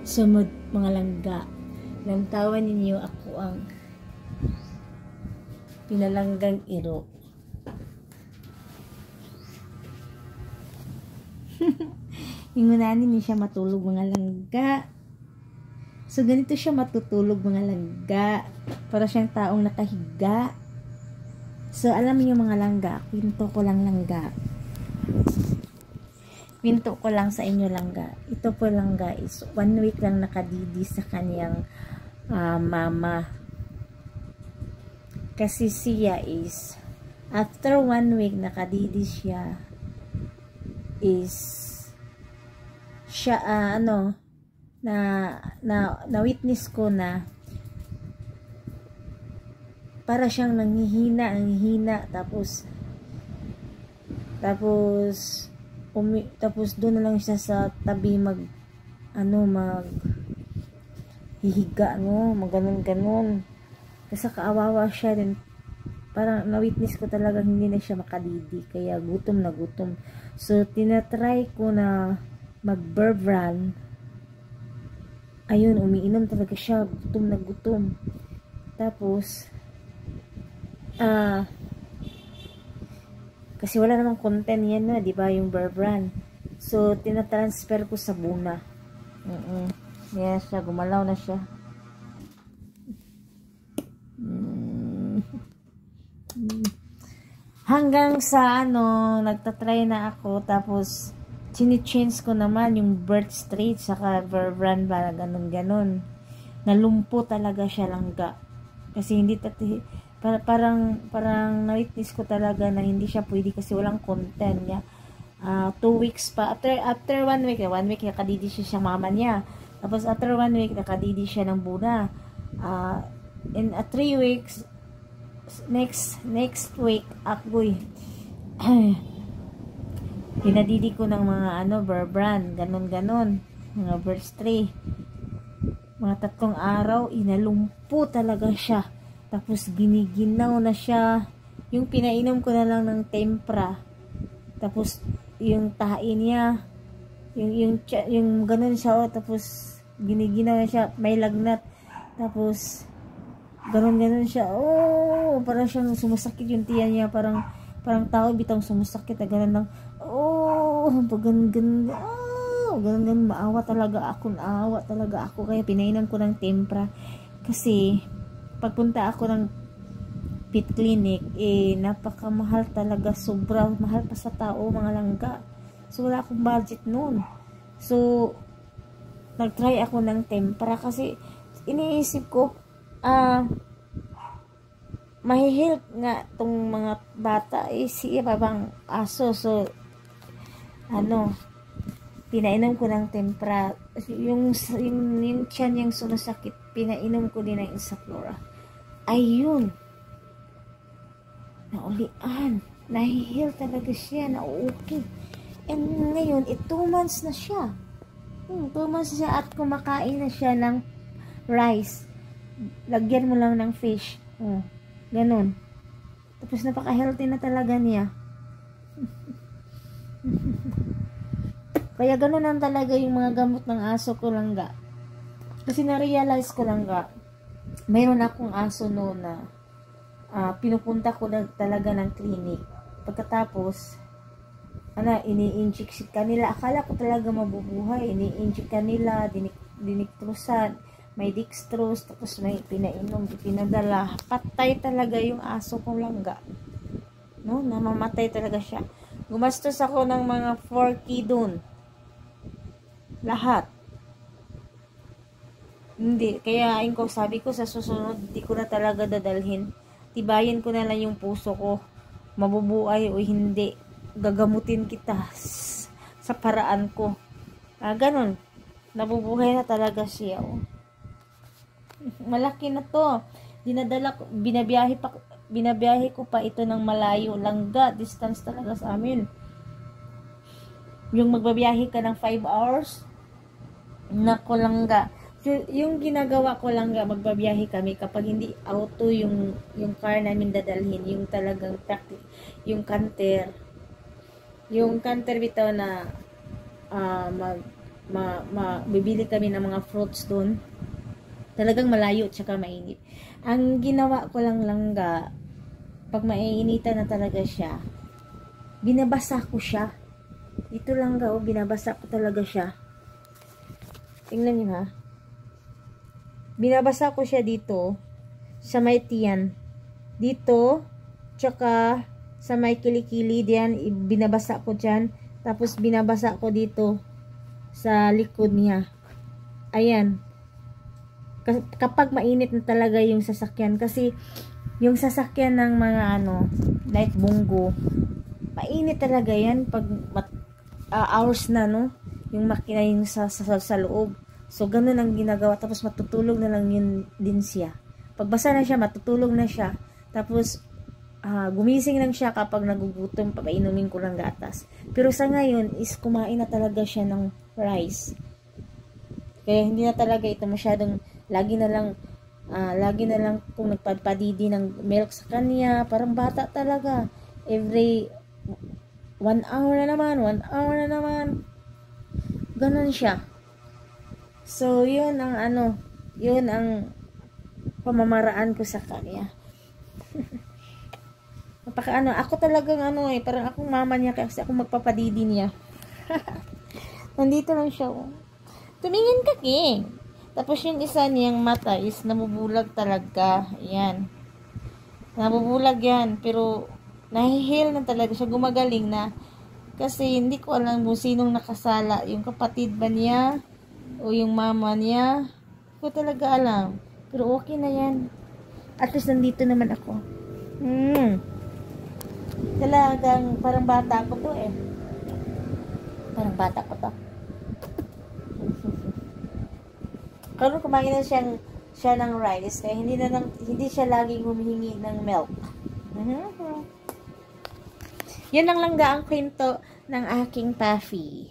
Sumod mga langga, lantawan ninyo ako ang pinalanggang iro. Ingunanin niyo siya matulog mga langga. So ganito siya matutulog mga langga. Para siyang taong nakahiga. So alam niyo mga langga, kwento ko lang langga. Kwento ko lang sa inyo langga. Ito po langga is 1 week lang nakadidi sa kanyang mama. Kasi siya is after 1 week nakadidi siya is siya na witness ko na para siyang nanghihina tapos doon na lang siya sa tabi mag hihiga maganon kasi kaawawa siya din, parang na-witness ko talaga hindi na siya makadidi kaya gutom na gutom. So tinatry ko na mag-verb run, ayun umiinom talaga siya, gutom na gutom. Tapos kasi wala namang content yan na, di ba, yung verb run. So tinatransfer ko sa Buna. Yes, siya gumalaw na siya. Hanggang sa nagtatry na ako, tapos chini-change ko naman yung birth straight saka verb run para ganun. Nalumpo talaga siya langga. Kasi hindi parang na-witness ko talaga na hindi siya pwede kasi walang content niya. 2 weeks pa after 1 week nakadidi siya sa mama niya. Tapos after 1 week nakadidi siya ng Buna. In 3 weeks next week ako'y pinadidi ko ng mga verb run, ganon mga verse 3, mga 3 araw inalumpo talaga siya. Tapos giniginaw na siya, yung pinainom ko na lang ng tempra, tapos yung tahi niya yung ganon siya, tapos giniginaw na siya, may lagnat, tapos ganon siya, parang siyang sumasakit yung tiyan niya, parang tao bitang sumasakit, ganon lang, ganon, naawa talaga ako, kaya pinainom ko ng tempra. Kasi pagpunta ako ng pet clinic, napakamahal talaga, sobrang mahal pa sa tao mga langga. So wala akong budget noon, so nagtry ako ng tempra kasi iniisip ko mahihilp nga tong mga bata, siya pa bang aso. So pinainom ko ng tempra, yung tiyan niyang sumasakit, pinainom ko din ng Isaflora, ayun, naulian, nahihil talaga siya, na-okay. And ngayon 2 months na siya, 2 months na siya, at kumakain na siya ng rice, lagyan mo lang ng fish, ganun, tapos napaka-healthy na talaga niya. Kaya ganun lang talaga yung mga gamot ng aso ko langga. Kasi na-realize ko langga, mayroon akong aso noon na pinupunta ko talaga ng clinic. Pagkatapos ini-inject kanila, akala ko talaga mabubuhay, ini-inject kanila, diniktrosan, may dextrose, tapos may pinainom, pinadala, patay talaga yung aso ko langga, namamatay talaga siya. Gumastos ako ng mga 4K doon, lahat. Hindi, kaya sabi ko sa susunod, di ko na talaga dadalhin, tibayin ko na lang yung puso ko, mabubuhay o hindi, gagamutin kita sa paraan ko, ganun, nabubuhay na talaga siya. Malaki na to, binabiyahe ko pa ito ng malayo langga, distance talaga sa amin. Yung magbabiyahe ka ng 5 hours, nako langga, yung ginagawa ko langga, magbabiyahe kami kapag hindi auto yung car namin dadalhin, yung talagang yung canter bitaw na bibili kami ng mga fruits doon. Talagang malayo, tsaka mainit. Ang ginawa ko lang langga, pag maiinitan na talaga siya, binabasa ko siya. Dito langga, binabasa ko talaga siya. Tingnan niyo ha. Binabasa ko siya dito, sa may tiyan. Dito, tsaka sa may kilikili, diyan, binabasa ko dyan. Tapos binabasa ko dito, sa likod niya. Ayan. Kapag mainit na talaga yung sasakyan, kasi yung sasakyan ng mga light bunggo, mainit talaga yan pag hours na yung makina yung sa loob. So ganun ang ginagawa, tapos matutulog na lang yun din siya. Pagbasa na siya, matutulog na siya, tapos gumising lang siya kapag nagugutom, papainumin ko lang gatas. Pero sa ngayon is kumain na talaga siya ng rice. Kaya hindi na talaga ito masyadong lagi na lang kung nagpadpadidi ng milk sa kanya, parang bata talaga. Every 1 hour na naman. Ganon siya. So, yun ang pamamaraan ko sa kanya. Ako talagang parang akong mama niya, kasi ako magpapadidi niya. Nandito lang siya. Tumingin ka, King. Tapos yung isa niyang mata is nabubulag talaga. Ayan. Nabubulag yan. Pero nahihil na talaga siya. Gumagaling na. Kasi hindi ko alam kung sinong nakasala. Yung kapatid ba niya? O yung mama niya? Hindi ko talaga alam. Pero okay na yan. At least nandito naman ako. Talagang parang bata ko to eh. Parang bata ko to. Karon kumain na siya ng rice, kaya hindi siya laging humihingi ng milk. Yan lang langga ang kwento ng aking Puffy.